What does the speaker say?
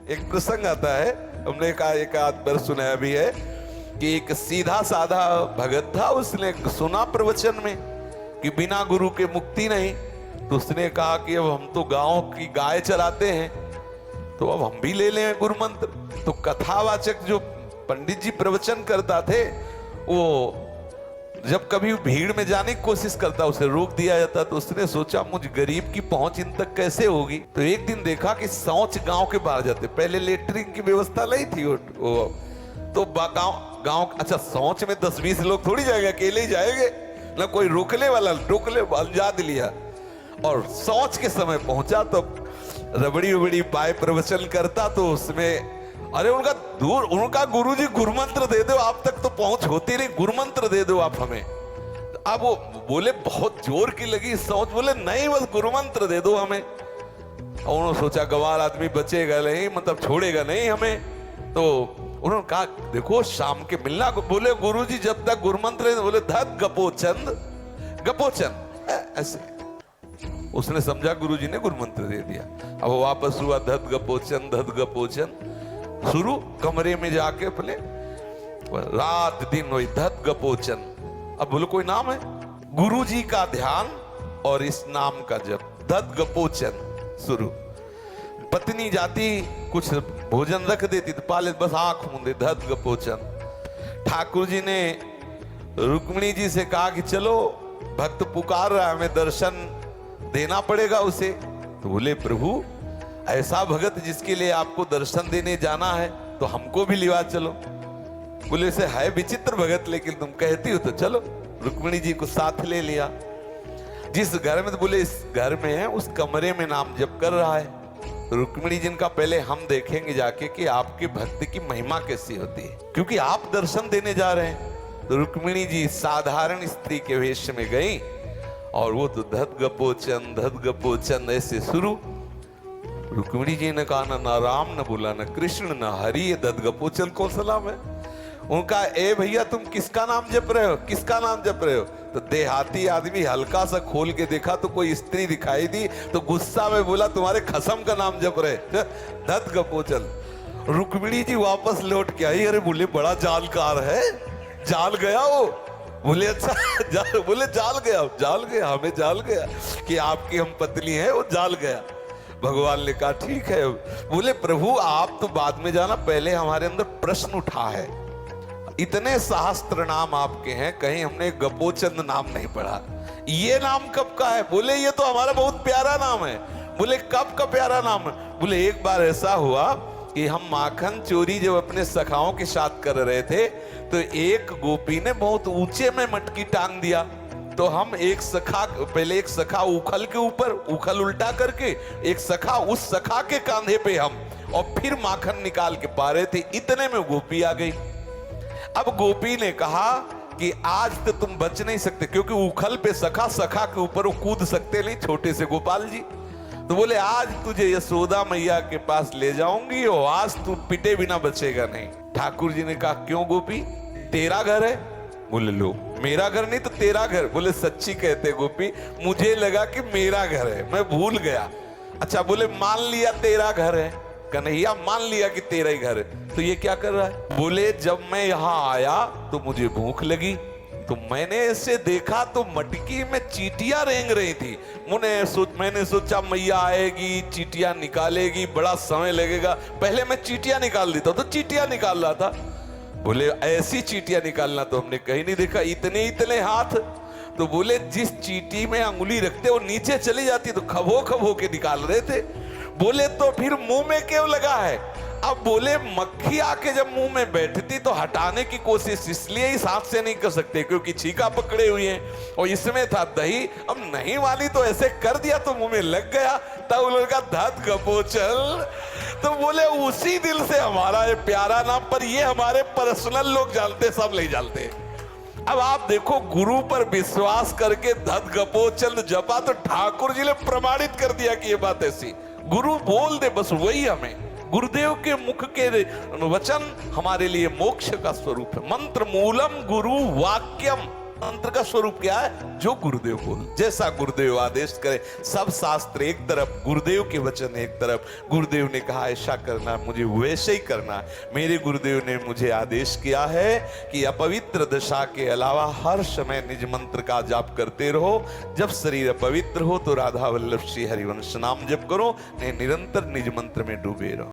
एक प्रसंग आता है, हमने कहा एक आध बार सुनाया भी है कि एक सीधा साधा भगत था, उसने सुना प्रवचन में कि बिना गुरु के मुक्ति नहीं। तो उसने कहा कि अब हम तो गांव की गाय चराते हैं, तो अब हम भी ले लें गुरु मंत्र। तो कथावाचक जो पंडित जी प्रवचन करता थे, वो जब कभी भीड़ में जाने की कोशिश करता, उसे रोक दिया जाता। तो उसने सोचा मुझ गरीब की पहुंच इन तक कैसे होगी। तो एक दिन देखा कि शौच गांव के बाहर जाते, पहले लेटरिन की व्यवस्था नहीं थी वो तो गांव अच्छा शौच में 10-20 लोग थोड़ी जाएंगे, अकेले ही जाएंगे ना, कोई रोकने वाला याद लिया। और शौच के समय पहुंचा तो रबड़ी पाए प्रवचन करता, तो उसमें अरे उनका गुरुजी गुरुमंत्र दे दो, आप तक तो पहुंच होती नहीं, गुरुमंत्र दे दो आप हमें। अब वो बोले, बहुत जोर की लगी सोच, बोले नहीं बस गुरुमंत्र दे दो हमें। और उन्होंने सोचा गवार आदमी बचेगा नहीं, मतलब छोड़ेगा नहीं हमें। तो उन्होंने कहा देखो शाम के मिलना। बोले गुरुजी जब तक गुरुमंत्र, बोले धत गपोचंद ऐसे। उसने समझा गुरुजी ने गुरुमंत्र दे दिया। अब वापस हुआ धत गपोचंद शुरू, कमरे में जाके अपने रात दिन वही धत गपोचन। अब बोलो कोई नाम है, गुरुजी का ध्यान और इस नाम का जप, धत गपोचन शुरू। पत्नी जाती कुछ भोजन रख देती तो पाले बस आंख मूंदे, धत गपोचन। ठाकुर जी ने रुक्मिणी जी से कहा कि चलो भक्त पुकार रहा है, हमें दर्शन देना पड़ेगा उसे। तो बोले प्रभु ऐसा भगत जिसके लिए आपको दर्शन देने जाना है तो हमको भी लिवा चलो। बोले से है विचित्र भगत, लेकिन तुम कहती हो तो चलो। रुक्मिणी जी को साथ ले लिया। जिस घर में, तो बोले इस घर में है, उस कमरे में नाम जप कर रहा है। रुक्मिणी जी का पहले हम देखेंगे जाके कि आपके भक्ति की महिमा कैसी होती है, क्योंकि आप दर्शन देने जा रहे हैं। तो रुक्मिणी जी साधारण स्त्री के वेश में गई और वो तो धत गपोचन ऐसे शुरू। रुक्मिणी जी ने कहा ना राम न बोला न कृष्ण न हरि, ये धत गपोचन कौन सा नाम है। उनका ए भैया तुम किसका नाम जप रहे हो, किसका नाम जप रहे हो। तो देहाती आदमी हल्का सा खोल के देखा तो कोई स्त्री दिखाई दी, तो गुस्सा में बोला तुम्हारे खसम का नाम जप रहे धत गपोचन। रुक्मिणी जी वापस लौट के आई, अरे बोले बड़ा जालकार है, जाल गया वो। बोले अच्छा बोले जाल गया हमें जाल गया कि आपकी हम पत्नी है, वो जाल गया। भगवान ने कहा ठीक है। बोले प्रभु आप तो बाद में जाना, पहले हमारे अंदर प्रश्न उठा है, इतने सहस्त्र नाम आपके हैं, कहीं हमने गपोचंद नाम नहीं पढ़ा, ये नाम कब का है। बोले ये तो हमारा बहुत प्यारा नाम है। बोले कब का प्यारा नाम है। बोले एक बार ऐसा हुआ कि हम माखन चोरी जब अपने सखाओं के साथ कर रहे थे, तो एक गोपी ने बहुत ऊंचे में मटकी टांग दिया। तो हम एक सखा, पहले एक सखा उखल के ऊपर, उखल उल्टा करके एक सखा, उस सखा के कांधे पे हम, और फिर माखन निकाल के पा रहे थे, इतने में गोपी आ गई। अब गोपी ने कहा कि आज तो तुम बच नहीं सकते, क्योंकि उखल पे सखा, सखा के ऊपर वो कूद सकते नहीं, छोटे से गोपाल जी। तो बोले आज तुझे यशोदा मैया के पास ले जाऊंगी और आज तू पिटे बिना बचेगा नहीं। ठाकुर जी ने कहा क्यों गोपी, तेरा घर है। बोले लो मेरा घर नहीं तो तेरा घर। बोले सच्ची कहते गोपी, मुझे लगा कि मेरा घर है, मैं भूल गया। अच्छा बोले मान लिया तेरा घर है। कन्हैया मान लिया कि तेरा ही घर है, तो ये क्या कर रहा है। बोले जब मैं यहाँ आया तो मुझे भूख लगी, तो मैंने ऐसे देखा तो मटकी में चींटियां रेंग रही थी। मैंने सोचा मैया आएगी, चींटियां निकालेगी, बड़ा समय लगेगा, पहले मैं चींटियां निकाल देता। तो चींटियां निकाल रहा था। बोले ऐसी चींटियां निकालना तो हमने कहीं नहीं देखा, इतने इतने हाथ। तो बोले जिस चींटी में अंगुली रखते वो नीचे चली जाती, तो खबो के निकाल रहे थे। बोले तो फिर मुंह में क्यों लगा है। अब बोले मक्खी आके जब मुंह में बैठती तो हटाने की कोशिश इसलिए इस हाथ से नहीं कर सकते क्योंकि छीका पकड़े हुए हैं, और इसमें था दही। अब नहीं वाली तो ऐसे कर दिया तो मुंह में लग गया, तब उन्होंने कहा धत गपोचल। तो बोले उसी दिल से हमारा ये प्यारा नाम, पर ये हमारे पर्सनल लोग जानते, सब नहीं जानते। अब आप देखो गुरु पर विश्वास करके धत गपोचल जपा, तो ठाकुर जी ने प्रमाणित कर दिया कि ये बात ऐसी। गुरु बोल दे बस वही हमें, गुरुदेव के मुख के वचन हमारे लिए मोक्ष का स्वरूप है। मंत्र मूलम गुरु वाक्यम, मंत्र का स्वरूप क्या है? जो गुरुदेव बोल, जैसा गुरुदेव आदेश करे। सब शास्त्र एक तरफ, गुरुदेव के वचन एक तरफ। गुरुदेव ने कहा ऐसा करना, मुझे वैसे ही करना। मेरे गुरुदेव ने मुझे आदेश किया है कि अपवित्र दशा के अलावा हर समय निज मंत्र का जाप करते रहो। जब शरीर अपवित्र हो तो राधा वल्लभ श्री हरिवंश नाम जप करो, निरंतर निज मंत्र में डूबे रहो।